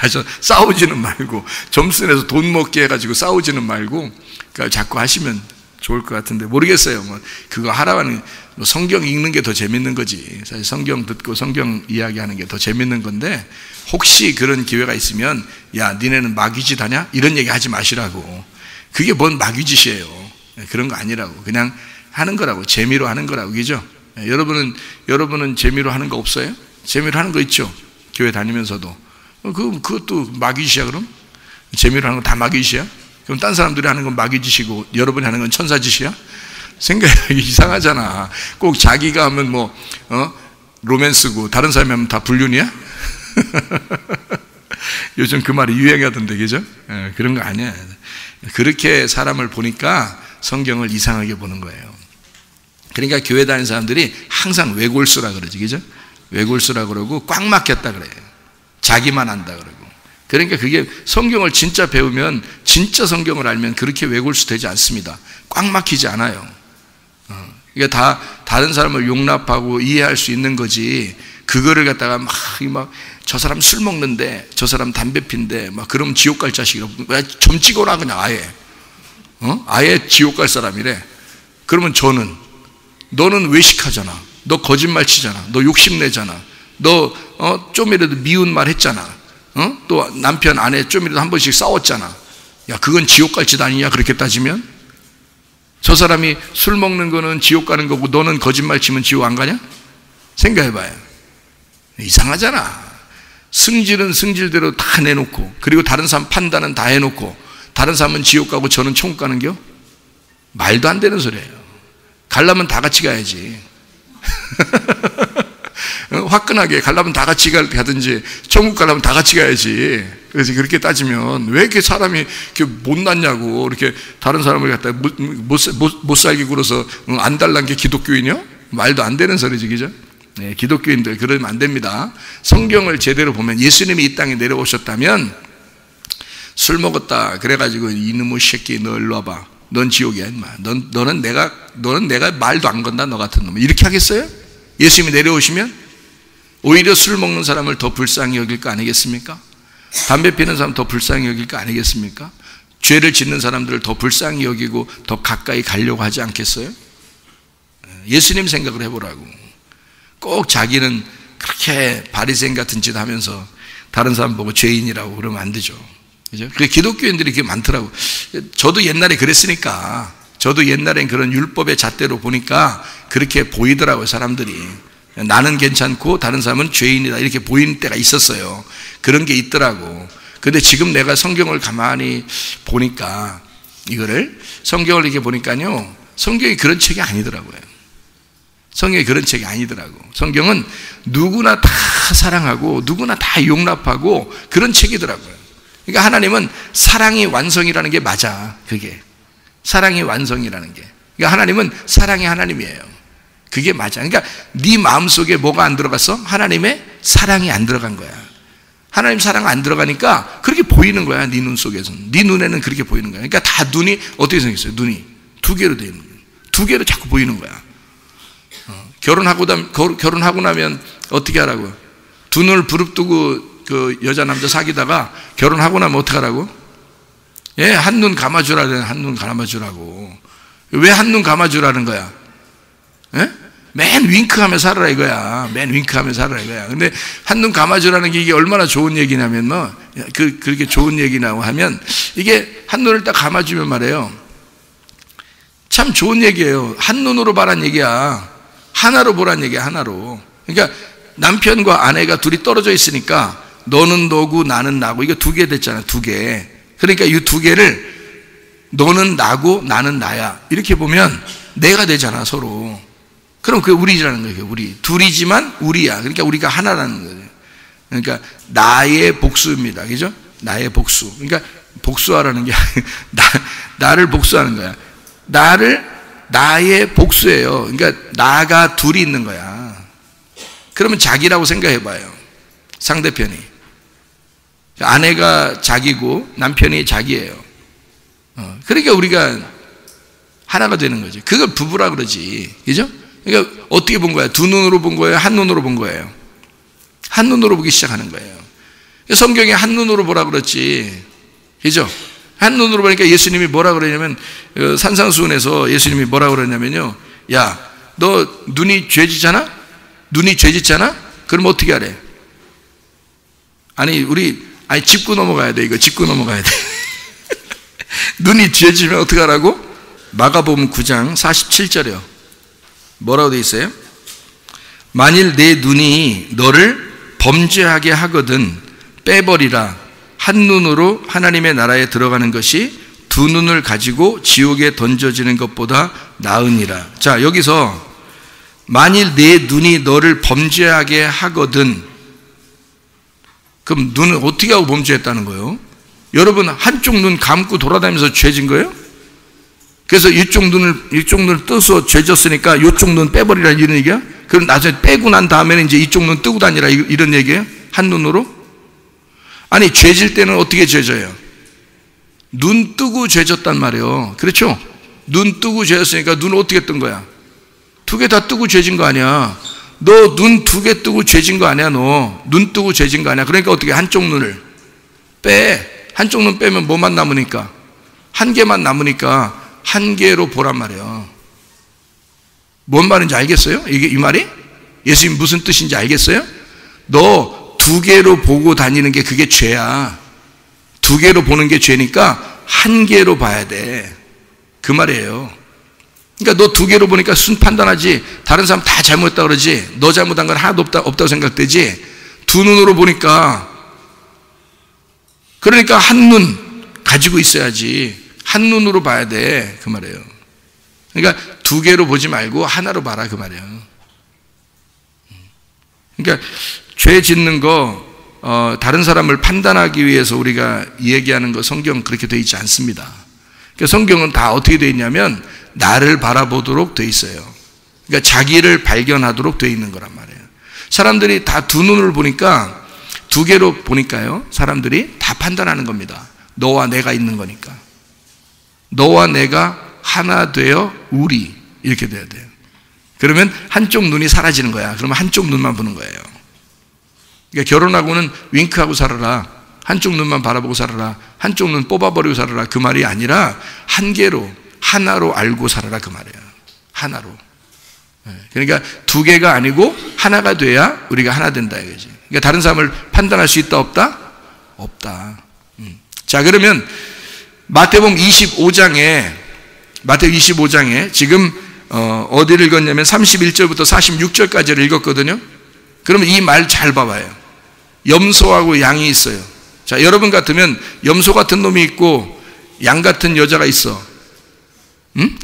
그래서 싸우지는 말고, 점수 내서 돈 먹게 해가지고 싸우지는 말고, 그러니까 자꾸 하시면 좋을 것 같은데, 모르겠어요. 뭐, 그거 하라는, 뭐 성경 읽는 게 더 재밌는 거지. 사실 성경 듣고 성경 이야기하는 게 더 재밌는 건데, 혹시 그런 기회가 있으면, 야, 니네는 마귀짓 하냐? 이런 얘기 하지 마시라고. 그게 뭔 마귀짓이에요. 그런 거 아니라고. 그냥 하는 거라고. 재미로 하는 거라고. 그죠? 여러분은 재미로 하는 거 없어요? 재미로 하는 거 있죠? 교회 다니면서도. 그것도 마귀짓이야, 그럼? 재미로 하는 거 다 마귀짓이야? 그럼 딴 사람들이 하는 건 마귀짓이고 여러분이 하는 건 천사짓이야? 생각이 이상하잖아. 꼭 자기가 하면 뭐 로맨스고 다른 사람이 하면 다 불륜이야? 요즘 그 말이 유행하던데, 그죠? 그런 거 아니야. 그렇게 사람을 보니까 성경을 이상하게 보는 거예요. 그러니까 교회 다니는 사람들이 항상 외골수라 그러지, 그죠? 외골수라 그러고 꽉 막혔다 그래요. 자기만 안다 그러고. 그러니까 그게 성경을 진짜 배우면, 진짜 성경을 알면 그렇게 외골수 되지 않습니다. 꽉 막히지 않아요. 그러니까 다 다른 사람을 용납하고 이해할 수 있는 거지, 그거를 갖다가 막 저 사람 술 먹는데, 저 사람 담배 핀데, 막 그러면 지옥 갈 자식이라고. 점 찍어라, 그냥 아예. 아예 지옥 갈 사람이래. 그러면 너는 외식하잖아. 너 거짓말 치잖아. 너 욕심내잖아. 너 좀이라도 미운 말 했잖아. 또 남편 아내 좀이라도 한 번씩 싸웠잖아. 야, 그건 지옥 갈 짓 아니냐, 그렇게 따지면? 저 사람이 술 먹는 거는 지옥 가는 거고 너는 거짓말 치면 지옥 안 가냐? 생각해봐요. 이상하잖아. 승질은 승질대로 다 내놓고, 그리고 다른 사람 판단은 다 해놓고, 다른 사람은 지옥 가고 저는 천국 가는겨? 말도 안 되는 소리예요. 가려면 다 같이 가야지. 화끈하게 가려면 다 같이 가든지, 천국 가려면 다 같이 가야지. 그래서 그렇게 따지면 왜 이렇게 사람이 이렇게 못났냐고, 이렇게 다른 사람을 갖다 못 살게 굴어서 안 달란 게 기독교인이요? 말도 안 되는 소리지, 그죠? 네, 기독교인들 그러면 안 됩니다. 성경을 제대로 보면, 예수님이 이 땅에 내려오셨다면 술 먹었다 그래가지고 이놈의 새끼 너 일로 와봐, 넌 지옥이야 임마, 너는 내가 말도 안 건다, 너 같은 놈, 이렇게 하겠어요? 예수님이 내려오시면 오히려 술 먹는 사람을 더 불쌍히 여길 거 아니겠습니까? 담배 피는 사람 더 불쌍히 여길 거 아니겠습니까? 죄를 짓는 사람들을 더 불쌍히 여기고 더 가까이 가려고 하지 않겠어요? 예수님 생각을 해보라고. 꼭 자기는 그렇게 바리새인 같은 짓 하면서 다른 사람 보고 죄인이라고 그러면 안 되죠. 그죠? 그 기독교인들이 그게 많더라고. 저도 옛날에 그랬으니까, 저도 옛날엔 그런 율법의 잣대로 보니까 그렇게 보이더라고요, 사람들이. 나는 괜찮고 다른 사람은 죄인이다, 이렇게 보이는 때가 있었어요. 그런 게 있더라고. 근데 지금 내가 성경을 가만히 보니까, 성경을 이렇게 보니까요, 성경이 그런 책이 아니더라고요. 성경이 그런 책이 아니더라고. 성경은 누구나 다 사랑하고 누구나 다 용납하고 그런 책이더라고요. 그러니까 하나님은 사랑이 완성이라는 게 맞아. 그게 사랑이 완성이라는 게. 그러니까 하나님은 사랑의 하나님이에요. 그게 맞아. 그러니까 네 마음속에 뭐가 안 들어갔어? 하나님의 사랑이 안 들어간 거야. 하나님 사랑 안 들어가니까 그렇게 보이는 거야. 네 눈 속에서는. 네 눈에는 그렇게 보이는 거야. 그러니까 다 눈이 어떻게 생겼어요? 눈이 두 개로 되어 있는 거야. 두 개로 자꾸 보이는 거야. 결혼하고 나면 어떻게 하라고? 두 눈을 부릅뜨고 그 여자 남자 사귀다가 결혼하고 나면 어떻게 하라고? 예, 한눈 감아주라는, 한눈 감아주라고. 왜 한눈 감아주라는 거야? 예? 맨 윙크하며 살아라 이거야. 맨 윙크하며 살아라 이거야. 근데 한눈 감아주라는 게 이게 얼마나 좋은 얘기냐면, 그렇게 좋은 얘기냐고 하면, 이게 한눈을 딱 감아주면 말이에요, 참 좋은 얘기예요. 한눈으로 봐란 얘기야. 하나로 보란 얘기야, 하나로. 그러니까 남편과 아내가 둘이 떨어져 있으니까 너는 너고 나는 나고, 이거 두 개 됐잖아, 두 개. 그러니까 이 두 개를 너는 나고 나는 나야, 이렇게 보면 내가 되잖아, 서로. 그럼 그게 우리라는 거예요. 우리 둘이지만 우리야. 그러니까 우리가 하나라는 거예요. 그러니까 나의 복수입니다, 그죠? 나의 복수. 그러니까 복수하라는 게 나를 복수하는 거야. 나의 복수예요. 그러니까 나가 둘이 있는 거야. 그러면 자기라고 생각해봐요. 상대편이. 아내가 자기고 남편이 자기예요. 그러니까 우리가 하나가 되는 거지. 그걸 부부라 그러지, 그죠? 그러니까 어떻게 본 거야? 두 눈으로 본 거예요? 한 눈으로 본 거예요? 한 눈으로 보기 시작하는 거예요. 성경에 한눈으로 보라 그랬지. 그죠? 한눈으로 보니까 예수님이 뭐라 그러냐면, 산상수훈에서 예수님이 뭐라 그러냐면요. 야, 너 눈이 죄짓잖아? 눈이 죄짓잖아? 그럼 어떻게 하래? 아니, 짚고 넘어가야 돼. 이거 짚고 넘어가야 돼. 눈이 죄지면 어떻게 하라고? 마가복음 9장 47절이요. 뭐라고 돼 있어요? 만일 내 눈이 너를 범죄하게 하거든 빼버리라. 한눈으로 하나님의 나라에 들어가는 것이 두 눈을 가지고 지옥에 던져지는 것보다 나으니라. 자, 여기서 만일 내 눈이 너를 범죄하게 하거든, 그럼 눈은 어떻게 하고 범죄했다는 거예요? 여러분, 한쪽 눈 감고 돌아다니면서 죄진 거예요? 그래서 이쪽 눈을 떠서 죄졌으니까 이쪽 눈 빼버리라 이런 얘기야? 그럼 나중에 빼고 난 다음에는 이제 이쪽 눈 뜨고 다니라 이런 얘기예요? 한눈으로? 아니, 죄질 때는 어떻게 죄져요? 눈 뜨고 죄졌단 말이에요. 그렇죠? 눈 뜨고 죄졌으니까 눈을 어떻게 뜬 거야? 두 개 다 뜨고 죄진 거 아니야. 너 눈 두 개 뜨고 죄진 거 아니야. 너 눈 뜨고 죄진 거 아니야. 그러니까 어떻게 한쪽 눈을 빼. 한쪽 눈 빼면 뭐만 남으니까? 한 개만 남으니까 한 개로 보란 말이에요. 뭔 말인지 알겠어요? 이 말이? 예수님 무슨 뜻인지 알겠어요? 너 두 개로 보고 다니는 게 그게 죄야. 두 개로 보는 게 죄니까 한 개로 봐야 돼. 그 말이에요. 그러니까 너 두 개로 보니까 순 판단하지. 다른 사람 다 잘못했다 그러지. 너 잘못한 건 하나도 없다고 생각되지. 두 눈으로 보니까, 그러니까 한 눈 가지고 있어야지. 한 눈으로 봐야 돼. 그 말이에요. 그러니까 두 개로 보지 말고 하나로 봐라. 그 말이에요. 그러니까 죄 짓는 거, 다른 사람을 판단하기 위해서 우리가 얘기하는 거 성경 그렇게 되어 있지 않습니다. 그러니까 성경은 다 어떻게 되어 있냐면 나를 바라보도록 되어 있어요. 그러니까 자기를 발견하도록 되어 있는 거란 말이에요. 사람들이 다 두 눈을 보니까, 두 개로 보니까요, 사람들이 다 판단하는 겁니다. 너와 내가 있는 거니까. 너와 내가 하나 되어 우리, 이렇게 돼야 돼요. 그러면 한쪽 눈이 사라지는 거야. 그러면 한쪽 눈만 보는 거예요. 그러니까 결혼하고는 윙크하고 살아라. 한쪽 눈만 바라보고 살아라. 한쪽 눈 뽑아버리고 살아라. 그 말이 아니라 한 개로, 하나로 알고 살아라. 그 말이에요. 하나로. 그러니까 두 개가 아니고 하나가 돼야 우리가 하나 된다 이거지. 그러니까 다른 사람을 판단할 수 있다 없다? 없다. 자, 그러면 마태복음 25장에 지금 어디를 읽었냐면 31절부터 46절까지를 읽었거든요. 그러면 이 말 잘 봐봐요. 염소하고 양이 있어요. 자, 여러분 같으면 염소 같은 놈이 있고 양 같은 여자가 있어. 응?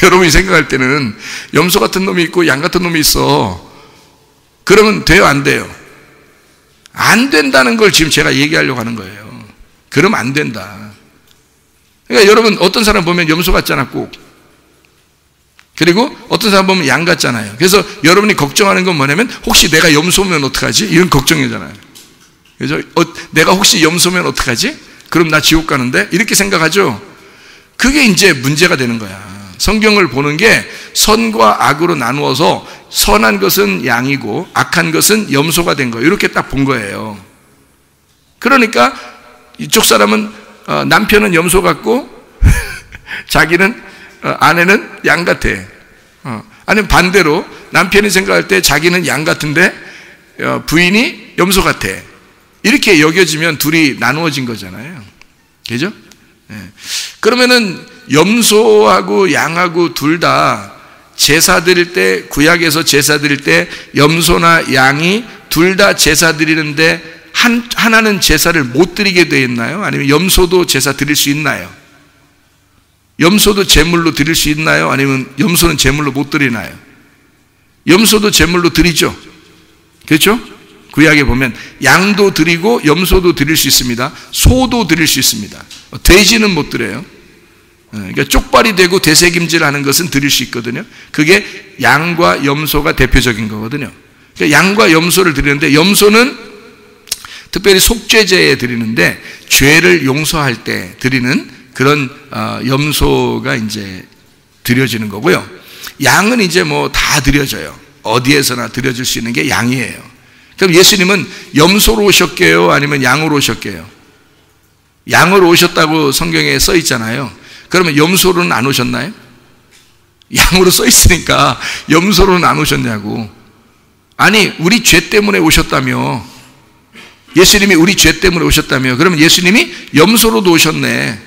여러분이 생각할 때는 염소 같은 놈이 있고 양 같은 놈이 있어. 그러면 돼요, 안 돼요? 안 된다는 걸 지금 제가 얘기하려고 하는 거예요. 그러면 안 된다. 그러니까 여러분, 어떤 사람 보면 염소 같잖아, 꼭. 그리고 어떤 사람 보면 양 같잖아요. 그래서 여러분이 걱정하는 건 뭐냐면, 혹시 내가 염소면 어떡하지? 이런 걱정이잖아요. 그죠? 내가 혹시 염소면 어떡하지? 그럼 나 지옥 가는데? 이렇게 생각하죠? 그게 이제 문제가 되는 거야. 성경을 보는 게 선과 악으로 나누어서 선한 것은 양이고 악한 것은 염소가 된 거예요. 이렇게 딱 본 거예요. 그러니까 이쪽 사람은 남편은 염소 같고 자기는 아내는 양 같아. 아니면 반대로 남편이 생각할 때 자기는 양 같은데 부인이 염소 같아. 이렇게 여겨지면 둘이 나누어진 거잖아요. 그죠? 그러면은 염소하고 양하고 둘 다 제사 드릴 때, 구약에서 제사 드릴 때 염소나 양이 둘 다 제사 드리는데 하나는 제사를 못 드리게 되어 있나요? 아니면 염소도 제사 드릴 수 있나요? 염소도 제물로 드릴 수 있나요? 아니면 염소는 제물로 못 드리나요? 염소도 제물로 드리죠. 그렇죠? 구약에 보면 양도 드리고 염소도 드릴 수 있습니다. 소도 드릴 수 있습니다. 돼지는 못 드려요. 그러니까 쪽발이 되고 되새김질하는 것은 드릴 수 있거든요. 그게 양과 염소가 대표적인 거거든요. 그러니까 양과 염소를 드리는데, 염소는 특별히 속죄제에 드리는데 죄를 용서할 때 드리는 그런 염소가 이제 드려지는 거고요. 양은 이제 뭐 다 드려져요. 어디에서나 드려질 수 있는 게 양이에요. 그럼 예수님은 염소로 오셨게요? 아니면 양으로 오셨게요? 양으로 오셨다고 성경에 써 있잖아요. 그러면 염소로는 안 오셨나요? 양으로 써 있으니까 염소로는 안 오셨냐고. 아니, 우리 죄 때문에 오셨다며. 예수님이 우리 죄 때문에 오셨다며. 그러면 예수님이 염소로도 오셨네.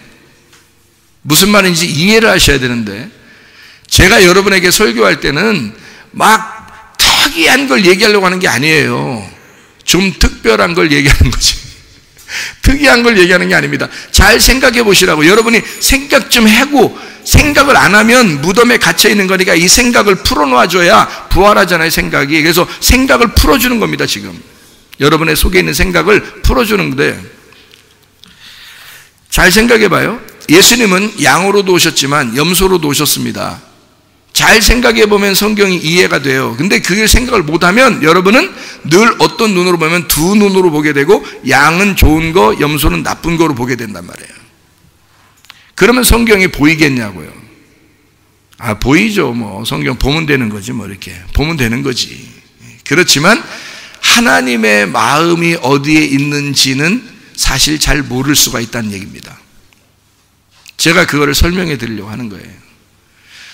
무슨 말인지 이해를 하셔야 되는데, 제가 여러분에게 설교할 때는 막 특이한 걸 얘기하려고 하는 게 아니에요. 좀 특별한 걸 얘기하는 거지. 특이한 걸 얘기하는 게 아닙니다. 잘 생각해 보시라고. 여러분이 생각 좀 하고, 생각을 안 하면 무덤에 갇혀 있는 거니까 이 생각을 풀어놔줘야 부활하잖아요, 생각이. 그래서 생각을 풀어주는 겁니다, 지금. 여러분의 속에 있는 생각을 풀어주는데, 잘 생각해 봐요. 예수님은 양으로도 오셨지만 염소로도 오셨습니다. 잘 생각해 보면 성경이 이해가 돼요. 근데 그 생각을 못하면 여러분은 늘 어떤 눈으로 보면 두 눈으로 보게 되고, 양은 좋은 거, 염소는 나쁜 거로 보게 된단 말이에요. 그러면 성경이 보이겠냐고요. 아, 보이죠. 뭐 성경 보면 되는 거지, 뭐 이렇게 보면 되는 거지. 그렇지만 하나님의 마음이 어디에 있는지는 사실 잘 모를 수가 있다는 얘기입니다. 제가 그거를 설명해 드리려고 하는 거예요.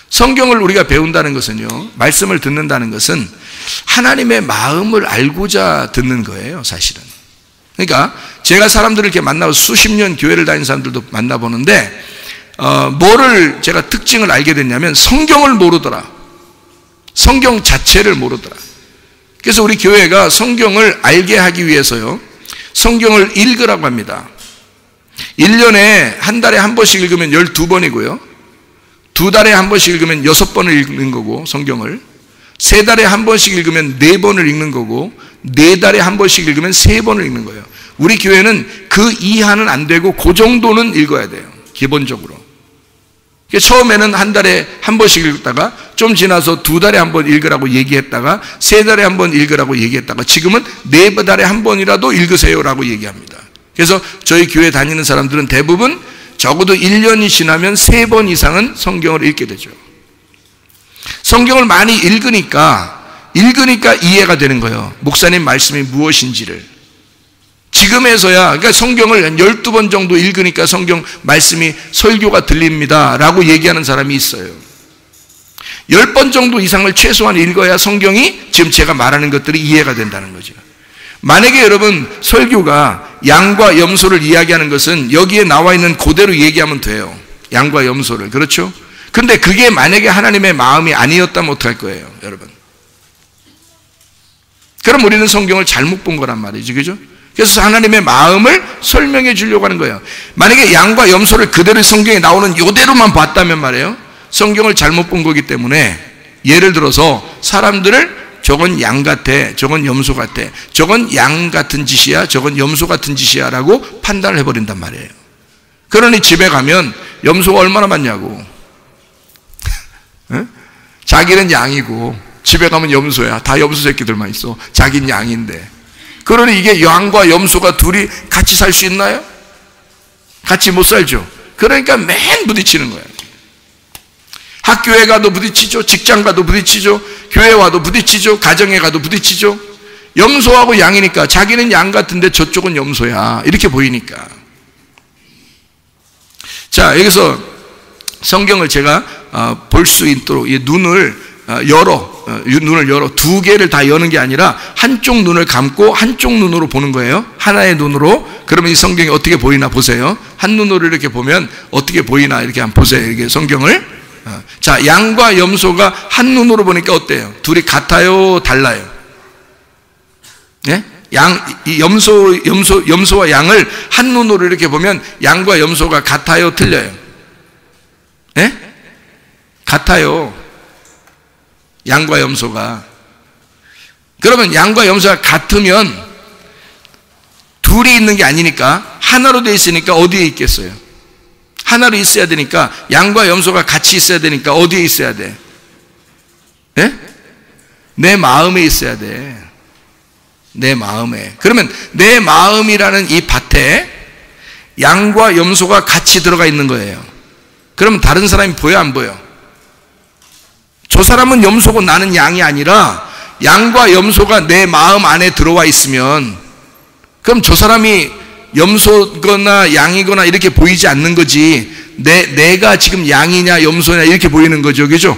성경을 우리가 배운다는 것은요, 말씀을 듣는다는 것은 하나님의 마음을 알고자 듣는 거예요, 사실은. 그러니까 제가 사람들을 이렇게 만나고 수십 년 교회를 다닌 사람들도 만나보는데, 뭐를 제가 특징을 알게 됐냐면 성경을 모르더라. 성경 자체를 모르더라. 그래서 우리 교회가 성경을 알게 하기 위해서요, 성경을 읽으라고 합니다. 1년에 한 달에 한 번씩 읽으면 12번이고요. 2달에 한 번씩 읽으면 6번을 읽는 거고, 성경을 3달에 한 번씩 읽으면 4번을 읽는 거고, 4달에 한 번씩 읽으면 3번을 읽는 거예요. 우리 교회는 그 이하는 안 되고 그 정도는 읽어야 돼요, 기본적으로. 처음에는 한 달에 한 번씩 읽다가 좀 지나서 2달에 한 번 읽으라고 얘기했다가 3달에 한 번 읽으라고 얘기했다가 지금은 4달에 한 번이라도 읽으세요라고 얘기합니다. 그래서 저희 교회 다니는 사람들은 대부분 적어도 1년이 지나면 3번 이상은 성경을 읽게 되죠. 성경을 많이 읽으니까 이해가 되는 거예요. 목사님 말씀이 무엇인지를. 지금에서야, 그러니까 성경을 한 12번 정도 읽으니까 성경 말씀이 설교가 들립니다 라고 얘기하는 사람이 있어요. 10번 정도 이상을 최소한 읽어야 성경이 지금 제가 말하는 것들이 이해가 된다는 거죠. 만약에 여러분 설교가 양과 염소를 이야기하는 것은 여기에 나와 있는 그대로 얘기하면 돼요. 양과 염소를. 그렇죠? 근데 그게 만약에 하나님의 마음이 아니었다면 어떡할 거예요, 여러분? 그럼 우리는 성경을 잘못 본 거란 말이죠. 그죠? 그래서 하나님의 마음을 설명해 주려고 하는 거예요. 만약에 양과 염소를 그대로 성경에 나오는 이대로만 봤다면 말이에요, 성경을 잘못 본 거기 때문에, 예를 들어서 사람들을 저건 양 같아, 저건 염소 같아, 저건 양 같은 짓이야, 저건 염소 같은 짓이야 라고 판단을 해버린단 말이에요. 그러니 집에 가면 염소가 얼마나 많냐고. 자기는 양이고 집에 가면 염소야. 다 염소 새끼들만 있어. 자기는 양인데. 그러니 이게 양과 염소가 둘이 같이 살 수 있나요? 같이 못 살죠. 그러니까 맨 부딪히는 거예요. 학교에 가도 부딪히죠. 직장 가도 부딪히죠. 교회 와도 부딪히죠. 가정에 가도 부딪히죠. 염소하고 양이니까 자기는 양 같은데 저쪽은 염소야, 이렇게 보이니까. 자, 여기서 성경을 제가 볼 수 있도록 눈을 열어 두 개를 다 여는 게 아니라 한쪽 눈을 감고 한쪽 눈으로 보는 거예요. 하나의 눈으로. 그러면 이 성경이 어떻게 보이나 보세요. 한 눈으로 이렇게 보면 어떻게 보이나 이렇게 한번 보세요. 이게 성경을. 자, 양과 염소가 한 눈으로 보니까 어때요? 둘이 같아요, 달라요? 예? 이 염소와 양을 한 눈으로 이렇게 보면 양과 염소가 같아요, 틀려요? 예? 같아요. 양과 염소가. 그러면 양과 염소가 같으면 둘이 있는 게 아니니까 하나로 되어 있으니까 어디에 있겠어요? 하나로 있어야 되니까, 양과 염소가 같이 있어야 되니까 어디에 있어야 돼? 예? 내 마음에 있어야 돼. 내 마음에. 그러면 내 마음이라는 이 밭에 양과 염소가 같이 들어가 있는 거예요. 그러면 다른 사람이 보여, 안 보여? 저 사람은 염소고 나는 양이 아니라 양과 염소가 내 마음 안에 들어와 있으면 그럼 저 사람이 염소거나 양이거나 이렇게 보이지 않는 거지. 내가 지금 양이냐 염소냐 이렇게 보이는 거죠. 그죠?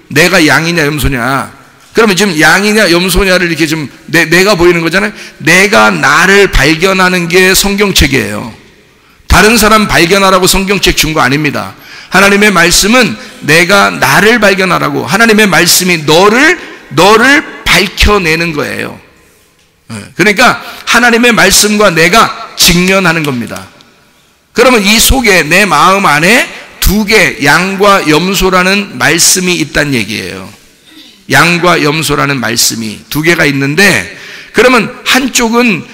내가 양이냐 염소냐. 그러면 지금 양이냐 염소냐를 이렇게 좀 내가 보이는 거잖아요. 내가 나를 발견하는 게 성경책이에요. 다른 사람 발견하라고 성경책 준 거 아닙니다. 하나님의 말씀은 내가 나를 발견하라고, 하나님의 말씀이 너를 밝혀내는 거예요. 그러니까 하나님의 말씀과 내가 직면하는 겁니다. 그러면 이 속에 내 마음 안에 두 개, 양과 염소라는 말씀이 있다는 얘기예요. 양과 염소라는 말씀이 두 개가 있는데, 그러면 한쪽은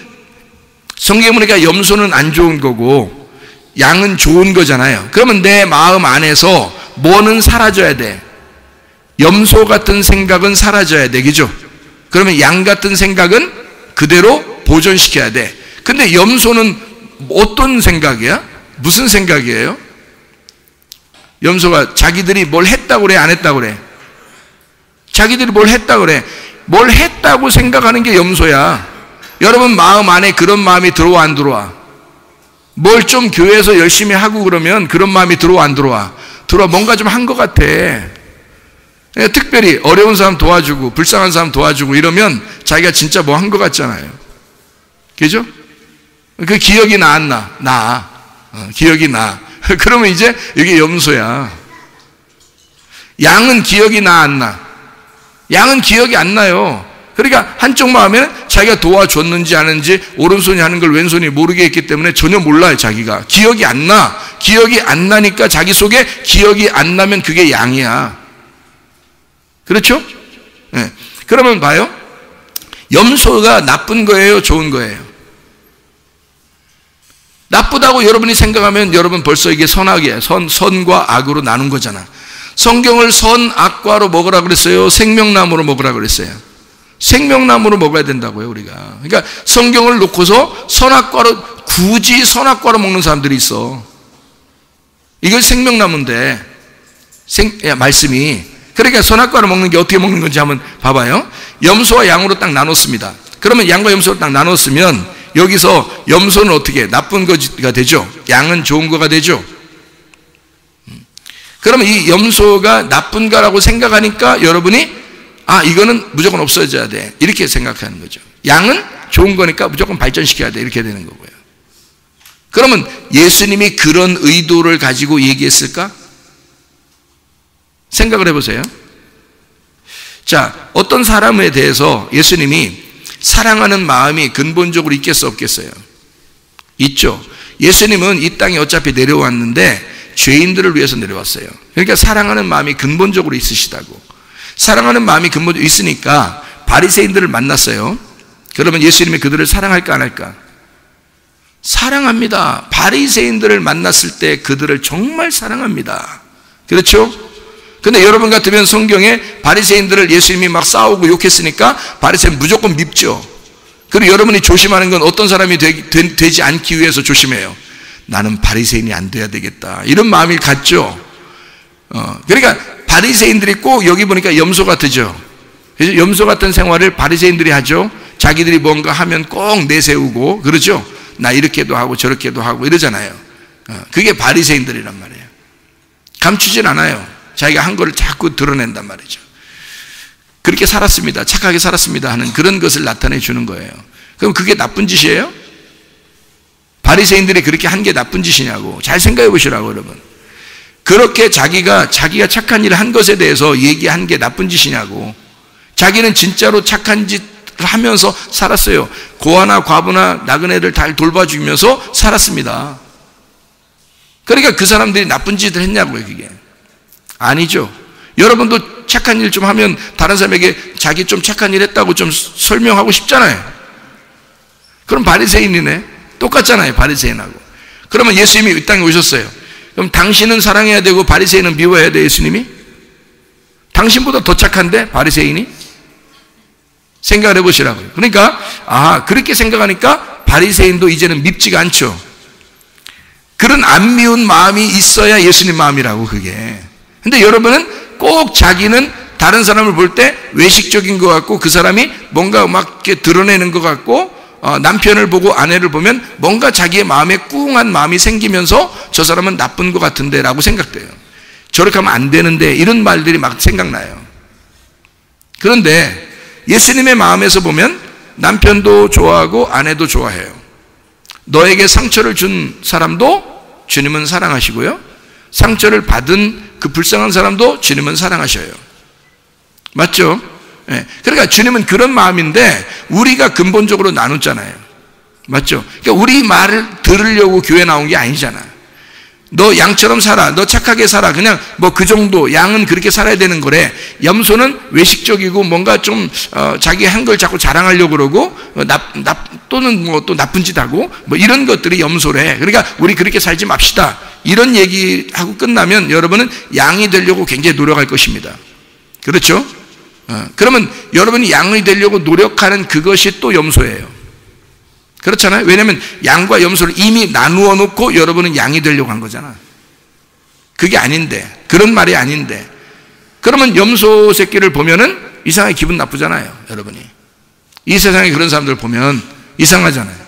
성경에 보니까 염소는 안 좋은 거고 양은 좋은 거잖아요. 그러면 내 마음 안에서 뭐는 사라져야 돼? 염소 같은 생각은 사라져야 돼. 그죠? 그러면 양 같은 생각은 그대로 보존시켜야 돼. 근데 염소는 어떤 생각이야? 무슨 생각이에요? 염소가 자기들이 뭘 했다고 그래? 안 했다고 그래? 자기들이 뭘 했다고 그래? 뭘 했다고 생각하는 게 염소야. 여러분 마음 안에 그런 마음이 들어와 안 들어와? 뭘 좀 교회에서 열심히 하고 그러면 그런 마음이 들어와 안 들어와? 들어와. 뭔가 좀 한 것 같아. 특별히 어려운 사람 도와주고 불쌍한 사람 도와주고 이러면 자기가 진짜 뭐 한 것 같잖아요. 그죠? 그 기억이 나 안 나? 나. 기억이 나. 그러면 이제 이게 염소야. 양은 기억이 나 안 나? 양은 기억이 안 나요. 그러니까 한쪽 마음에는 자기가 도와줬는지 아는지 오른손이 하는 걸 왼손이 모르게 했기 때문에 전혀 몰라요. 자기가 기억이 안 나. 기억이 안 나니까 자기 속에 기억이 안 나면 그게 양이야. 그렇죠? 네. 그러면 봐요. 염소가 나쁜 거예요? 좋은 거예요? 나쁘다고 여러분이 생각하면 여러분 벌써 이게 선악이에요. 선과 악으로 나눈 거잖아. 성경을 선, 악과로 먹으라 그랬어요? 생명나무로 먹으라 그랬어요? 생명나무로 먹어야 된다고요, 우리가. 그러니까 성경을 놓고서 선악과로, 굳이 선악과로 먹는 사람들이 있어. 이걸 생명나무인데, 말씀이. 그러니까 선악과로 먹는 게 어떻게 먹는 건지 한번 봐봐요. 염소와 양으로 딱 나눴습니다. 그러면 양과 염소로 딱 나눴으면 여기서 염소는 어떻게 나쁜 거가 되죠? 양은 좋은 거가 되죠? 그러면 이 염소가 나쁜가라고 생각하니까 여러분이 이거는 무조건 없어져야 돼. 이렇게 생각하는 거죠. 양은 좋은 거니까 무조건 발전시켜야 돼. 이렇게 되는 거고요. 그러면 예수님이 그런 의도를 가지고 얘기했을까? 생각을 해보세요. 자, 어떤 사람에 대해서 예수님이 사랑하는 마음이 근본적으로 있겠어 없겠어요? 있죠. 예수님은 이 땅에 어차피 내려왔는데 죄인들을 위해서 내려왔어요. 그러니까 사랑하는 마음이 근본적으로 있으시다고. 사랑하는 마음이 근본적으로 있으니까 바리새인들을 만났어요. 그러면 예수님이 그들을 사랑할까 안 할까? 사랑합니다. 바리새인들을 만났을 때 그들을 정말 사랑합니다. 그렇죠? 근데 여러분 같으면 성경에 바리새인들을 예수님이 막 싸우고 욕했으니까 바리새인 무조건 밉죠. 그리고 여러분이 조심하는 건 어떤 사람이 되지 않기 위해서 조심해요. 나는 바리새인이 안 돼야 되겠다. 이런 마음이 같죠. 그러니까 바리새인들이 꼭 여기 보니까 염소 같으죠. 그래서 염소 같은 생활을 바리새인들이 하죠. 자기들이 뭔가 하면 꼭 내세우고 그러죠. 나 이렇게도 하고 저렇게도 하고 이러잖아요. 그게 바리새인들이란 말이에요. 감추진 않아요. 자기가 한 거를 자꾸 드러낸단 말이죠. 그렇게 살았습니다. 착하게 살았습니다 하는 그런 것을 나타내 주는 거예요. 그럼 그게 나쁜 짓이에요? 바리새인들이 그렇게 한 게 나쁜 짓이냐고. 잘 생각해 보시라고 여러분. 그렇게 자기가 착한 일을 한 것에 대해서 얘기한 게 나쁜 짓이냐고. 자기는 진짜로 착한 짓을 하면서 살았어요. 고아나 과부나 나그네들 다 돌봐주면서 살았습니다. 그러니까 그 사람들이 나쁜 짓을 했냐고요. 그게 아니죠. 여러분도 착한 일 좀 하면 다른 사람에게 자기 좀 착한 일 했다고 좀 설명하고 싶잖아요. 그럼 바리새인이네. 똑같잖아요. 바리새인하고. 그러면 예수님이 이 땅에 오셨어요. 그럼 당신은 사랑해야 되고 바리새인은 미워해야 돼. 예수님이? 당신보다 더 착한데 바리새인이? 생각을 해보시라고요. 그러니까 그렇게 생각하니까 바리새인도 이제는 밉지가 않죠. 그런 안 미운 마음이 있어야 예수님 마음이라고. 그게. 근데 여러분은 꼭 자기는 다른 사람을 볼 때 외식적인 것 같고 그 사람이 뭔가 막 이렇게 드러내는 것 같고 남편을 보고 아내를 보면 뭔가 자기의 마음에 꿍한 마음이 생기면서 저 사람은 나쁜 것 같은데 라고 생각돼요. 저렇게 하면 안 되는데 이런 말들이 막 생각나요. 그런데 예수님의 마음에서 보면 남편도 좋아하고 아내도 좋아해요. 너에게 상처를 준 사람도 주님은 사랑하시고요, 상처를 받은 그 불쌍한 사람도 주님은 사랑하셔요. 맞죠? 네. 그러니까 주님은 그런 마음인데 우리가 근본적으로 나눴잖아요. 맞죠? 그러니까 우리 말을 들으려고 교회 나온 게 아니잖아. 너 양처럼 살아, 너 착하게 살아, 그냥 뭐 그 정도, 양은 그렇게 살아야 되는 거래. 염소는 외식적이고 뭔가 좀 자기 한 걸 자꾸 자랑하려고 그러고 또는 뭐 또 나쁜 짓 하고 뭐 이런 것들이 염소래. 그러니까 우리 그렇게 살지 맙시다, 이런 얘기하고 끝나면 여러분은 양이 되려고 굉장히 노력할 것입니다. 그렇죠? 그러면 여러분이 양이 되려고 노력하는 그것이 또 염소예요. 그렇잖아요. 왜냐하면 양과 염소를 이미 나누어 놓고 여러분은 양이 되려고 한 거잖아. 그게 아닌데, 그런 말이 아닌데, 그러면 염소 새끼를 보면은 이상하게 기분 나쁘잖아요. 여러분이 이 세상에 그런 사람들 보면 이상하잖아요.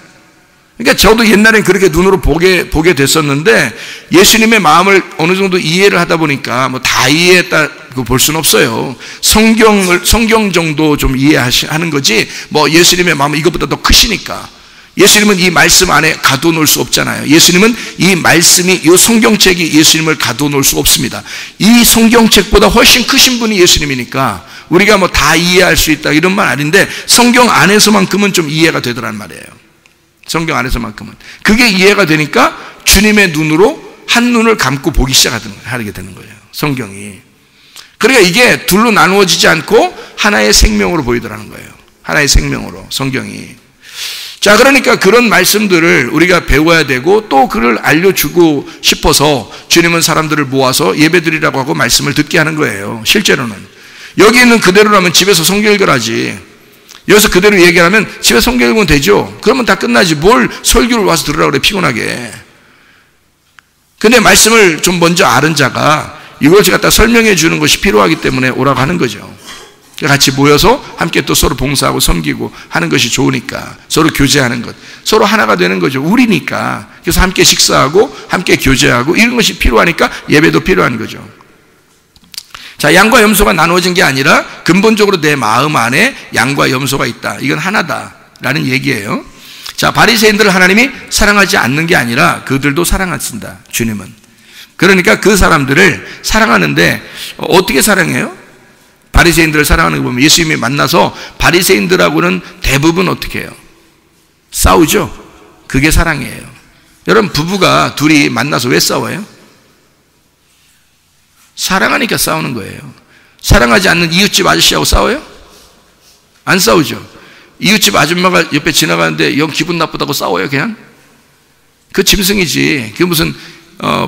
그러니까 저도 옛날엔 그렇게 눈으로 보게 됐었는데 예수님의 마음을 어느 정도 이해를 하다 보니까 뭐 다 이해했다고 볼 수는 없어요. 성경 정도 좀 이해하는 거지 뭐 예수님의 마음은 이것보다 더 크시니까. 예수님은 이 말씀 안에 가둬놓을 수 없잖아요. 예수님은 이 말씀이, 이 성경책이 예수님을 가둬놓을 수 없습니다. 이 성경책보다 훨씬 크신 분이 예수님이니까 우리가 뭐 다 이해할 수 있다 이런 말 아닌데 성경 안에서만큼은 좀 이해가 되더란 말이에요. 성경 안에서만큼은. 그게 이해가 되니까 주님의 눈으로 한 눈을 감고 보기 시작하게 되는 거예요. 성경이. 그러니까 이게 둘로 나누어지지 않고 하나의 생명으로 보이더라는 거예요. 하나의 생명으로 성경이. 자, 그러니까 그런 말씀들을 우리가 배워야 되고 또 그를 알려주고 싶어서 주님은 사람들을 모아서 예배드리라고 하고 말씀을 듣게 하는 거예요. 실제로는 여기 있는 그대로라면 집에서 성경 읽으라지. 여기서 그대로 얘기하면 집에 성경 읽으면 되죠. 그러면 다 끝나지. 뭘 설교를 와서 들으라고 그래, 피곤하게. 근데 말씀을 좀 먼저 아는 자가 이걸 갖다 설명해 주는 것이 필요하기 때문에 오라고 하는 거죠. 같이 모여서 함께 또 서로 봉사하고 섬기고 하는 것이 좋으니까, 서로 교제하는 것, 서로 하나가 되는 거죠. 우리니까. 그래서 함께 식사하고 함께 교제하고 이런 것이 필요하니까 예배도 필요한 거죠. 자, 양과 염소가 나누어진 게 아니라 근본적으로 내 마음 안에 양과 염소가 있다. 이건 하나다라는 얘기예요. 자, 바리새인들을 하나님이 사랑하지 않는 게 아니라 그들도 사랑하신다, 주님은. 그러니까 그 사람들을 사랑하는데 어떻게 사랑해요? 바리새인들을 사랑하는 거 보면 예수님이 만나서 바리새인들하고는 대부분 어떻게 해요? 싸우죠? 그게 사랑이에요. 여러분, 부부가 둘이 만나서 왜 싸워요? 사랑하니까 싸우는 거예요. 사랑하지 않는 이웃집 아저씨하고 싸워요? 안 싸우죠. 이웃집 아줌마가 옆에 지나가는데 영 기분 나쁘다고 싸워요, 그냥? 그 짐승이지. 그게 무슨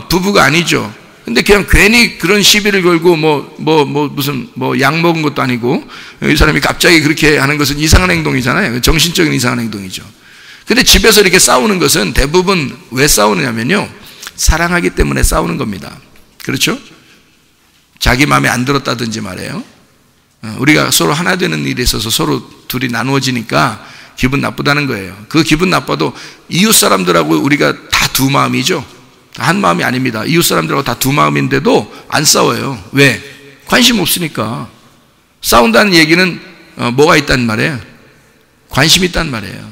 부부가 아니죠. 근데 그냥 괜히 그런 시비를 걸고 무슨 약 먹은 것도 아니고 이 사람이 갑자기 그렇게 하는 것은 이상한 행동이잖아요. 정신적인 이상한 행동이죠. 근데 집에서 이렇게 싸우는 것은 대부분 왜 싸우느냐면요, 사랑하기 때문에 싸우는 겁니다. 그렇죠? 자기 마음에 안 들었다든지 말이에요. 우리가 서로 하나 되는 일에 있어서 서로 둘이 나누어지니까 기분 나쁘다는 거예요. 그 기분 나빠도 이웃 사람들하고 우리가 다 두 마음이죠. 한 마음이 아닙니다. 이웃 사람들하고 다 두 마음인데도 안 싸워요. 왜? 관심 없으니까. 싸운다는 얘기는 뭐가 있단 말이에요? 관심이 있단 말이에요.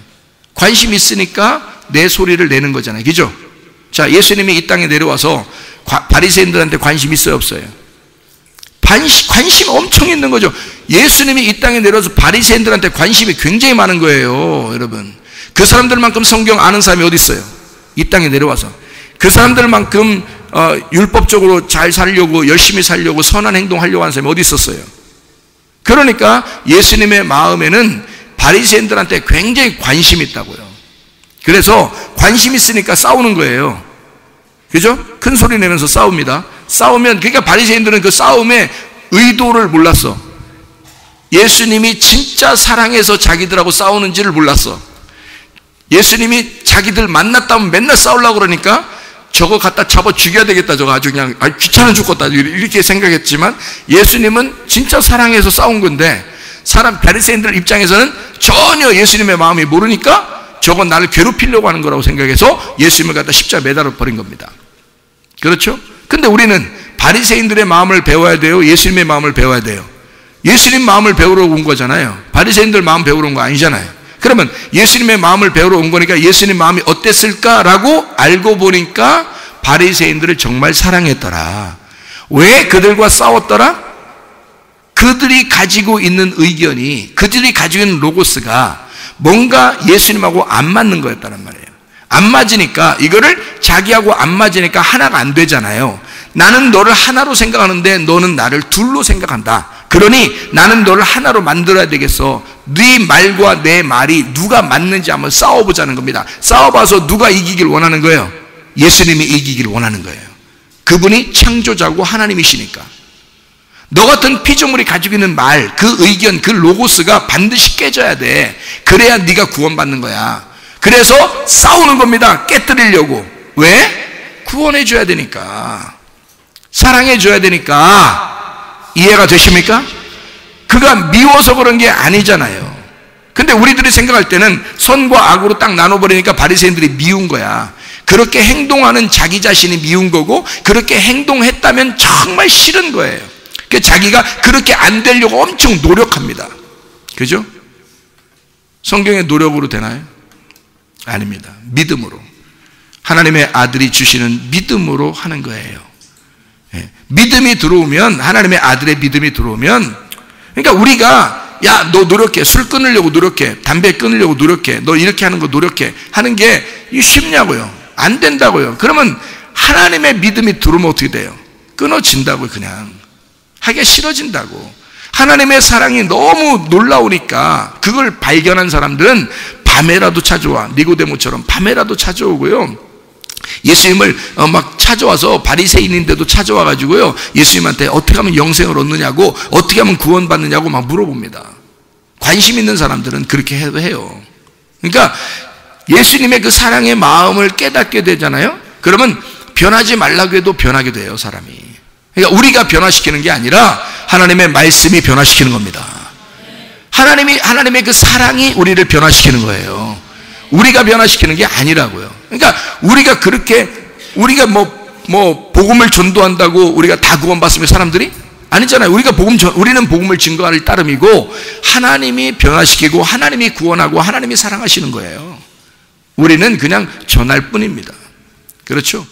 관심 있으니까 내 소리를 내는 거잖아요. 그죠? 자, 예수님이 이 땅에 내려와서 바리새인들한테 관심 있어요, 없어요? 관심 엄청 있는 거죠. 예수님이 이 땅에 내려와서 바리새인들한테 관심이 굉장히 많은 거예요, 여러분. 그 사람들만큼 성경 아는 사람이 어디 있어요? 이 땅에 내려와서. 그 사람들만큼 율법적으로 잘 살려고, 열심히 살려고, 선한 행동하려고 하는 사람이 어디 있었어요? 그러니까 예수님의 마음에는 바리새인들한테 굉장히 관심이 있다고요. 그래서 관심 있으니까 싸우는 거예요. 그죠? 큰 소리 내면서 싸웁니다. 싸우면, 그러니까 바리새인들은 그 싸움의 의도를 몰랐어. 예수님이 진짜 사랑해서 자기들하고 싸우는지를 몰랐어. 예수님이 자기들 만났다면 맨날 싸우려고 그러니까 저거 갖다 잡아 죽여야 되겠다. 저거 아주 그냥 귀찮아 죽겠다. 이렇게 생각했지만 예수님은 진짜 사랑해서 싸운 건데 바리새인들 입장에서는 전혀 예수님의 마음이 모르니까 저건 나를 괴롭히려고 하는 거라고 생각해서 예수님을 갖다 십자가에 매달아 버린 겁니다. 그렇죠? 근데 우리는 바리새인들의 마음을 배워야 돼요? 예수님의 마음을 배워야 돼요? 예수님 마음을 배우러 온 거잖아요. 바리새인들 마음 배우러 온 거 아니잖아요. 그러면 예수님의 마음을 배우러 온 거니까 예수님 마음이 어땠을까라고 알고 보니까 바리새인들을 정말 사랑했더라. 왜 그들과 싸웠더라? 그들이 가지고 있는 의견이, 그들이 가지고 있는 로고스가 뭔가 예수님하고 안 맞는 거였다는 말이에요. 안 맞으니까, 이거를 자기하고 안 맞으니까 하나가 안 되잖아요. 나는 너를 하나로 생각하는데 너는 나를 둘로 생각한다. 그러니 나는 너를 하나로 만들어야 되겠어. 네 말과 내 말이 누가 맞는지 한번 싸워보자는 겁니다. 싸워봐서 누가 이기길 원하는 거예요? 예수님이 이기길 원하는 거예요. 그분이 창조자고 하나님이시니까. 너 같은 피조물이 가지고 있는 말, 그 의견, 그 로고스가 반드시 깨져야 돼. 그래야 네가 구원받는 거야. 그래서 싸우는 겁니다. 깨뜨리려고. 왜? 구원해줘야 되니까. 사랑해줘야 되니까. 이해가 되십니까? 그가 미워서 그런 게 아니잖아요. 근데 우리들이 생각할 때는 선과 악으로 딱 나눠버리니까 바리새인들이 미운 거야. 그렇게 행동하는 자기 자신이 미운 거고, 그렇게 행동했다면 정말 싫은 거예요. 자기가 그렇게 안 되려고 엄청 노력합니다. 그죠? 성경의 노력으로 되나요? 아닙니다. 믿음으로. 하나님의 아들이 주시는 믿음으로 하는 거예요. 믿음이 들어오면, 하나님의 아들의 믿음이 들어오면, 그러니까 우리가 야, 너 노력해. 술 끊으려고 노력해. 담배 끊으려고 노력해. 너 이렇게 하는 거 노력해. 하는 게 쉽냐고요? 안 된다고요. 그러면 하나님의 믿음이 들어오면 어떻게 돼요? 끊어진다고요. 그냥 하기가 싫어진다고. 하나님의 사랑이 너무 놀라우니까 그걸 발견한 사람들은 밤에라도 찾아와. 니고데모처럼 밤에라도 찾아오고요. 예수님을 막 찾아와서 바리새인인데도 찾아와가지고요, 예수님한테 어떻게 하면 영생을 얻느냐고, 어떻게 하면 구원받느냐고 막 물어봅니다. 관심 있는 사람들은 그렇게 해요. 그러니까 예수님의 그 사랑의 마음을 깨닫게 되잖아요. 그러면 변하지 말라고 해도 변하게 돼요, 사람이. 그러니까 우리가 변화시키는 게 아니라 하나님의 말씀이 변화시키는 겁니다. 하나님의 그 사랑이 우리를 변화시키는 거예요. 우리가 변화시키는 게 아니라고요. 그러니까 우리가 그렇게, 우리가 복음을 전도한다고 우리가 다 구원받으면 사람들이? 아니잖아요. 우리는 복음을 증거할 따름이고, 하나님이 변화시키고, 하나님이 구원하고, 하나님이 사랑하시는 거예요. 우리는 그냥 전할 뿐입니다. 그렇죠?